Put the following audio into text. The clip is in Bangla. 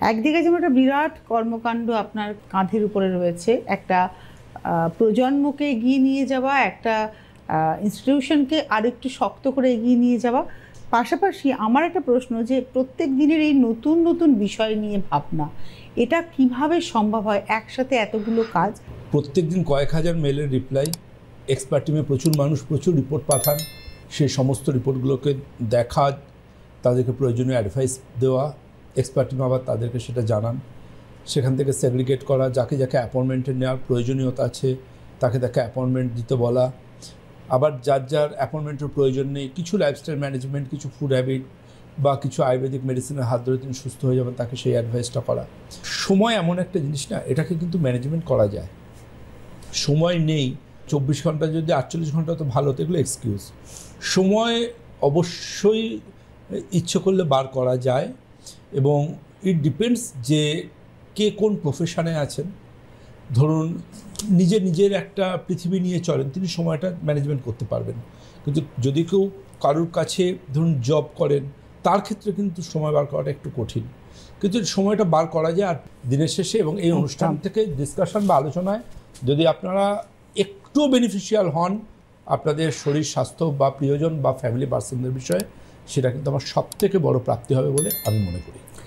একদিকে যেমন একটা বিরাট কর্মকাণ্ড আপনার কাঁধের উপরে রয়েছে, একটা প্রজন্মকে এগিয়ে নিয়ে যাওয়া, একটা ইনস্টিটিউশনকে আরেকটু শক্ত করে এগিয়ে নিয়ে যাওয়া। পাশাপাশি আমার একটা প্রশ্ন, যে প্রত্যেক দিনের এই নতুন নতুন বিষয় নিয়ে ভাবনা, এটা কিভাবে সম্ভব হয় একসাথে এতগুলো কাজ? প্রত্যেক দিন কয়েক হাজার মেলের রিপ্লাই, এক্সপার্ট টিমে প্রচুর মানুষ প্রচুর রিপোর্ট পাঠান, সেই সমস্ত রিপোর্টগুলোকে দেখা, তাদেরকে প্রয়োজনীয় অ্যাডভাইস দেওয়া, এক্সপার্ট টিম আবার তাদেরকে সেটা জানান, সেখান থেকে সেগ্রিগেট করা, যাকে যাকে অ্যাপয়েন্টমেন্টে নেওয়ার প্রয়োজনীয়তা আছে তাকে তাকে অ্যাপয়েন্টমেন্ট দিতে বলা, আবার যার যার অ্যাপয়েন্টমেন্টের প্রয়োজন নেই, কিছু লাইফস্টাইল ম্যানেজমেন্ট, কিছু ফুড হ্যাবিট বা কিছু আয়ুর্বেদিক মেডিসিনের হাত ধরে তিনি সুস্থ হয়ে যাবেন, তাকে সেই অ্যাডভাইসটা করা। সময় এমন একটা জিনিস না, এটাকে কিন্তু ম্যানেজমেন্ট করা যায়। সময় নেই 24 ঘন্টা, যদি 48 ঘন্টা তো ভালো, তো এগুলো এক্সকিউজ। সময় অবশ্যই ইচ্ছে করলে বার করা যায়, এবং ইট ডিপেন্ডস যে কে কোন প্রফেশনে আছেন। ধরুন নিজের একটা পৃথিবী নিয়ে চলেন, তিনি সময়টা ম্যানেজমেন্ট করতে পারবেন, কিন্তু যদি কেউ কারোর কাছে ধরুন জব করেন, তার ক্ষেত্রে কিন্তু সময় বার করাটা একটু কঠিন, কিন্তু সময়টা বার করা যায়। আর দিনের শেষে এবং এই অনুষ্ঠান থেকে ডিসকাশন বা আলোচনায় যদি আপনারা একটু বেনিফিশিয়াল হন আপনাদের শরীর স্বাস্থ্য বা প্রিয়জন বা ফ্যামিলি পার্সনদের বিষয়ে, সেটা কিন্তু আমার সবথেকে বড় প্রাপ্তি হবে বলে আমি মনে করি।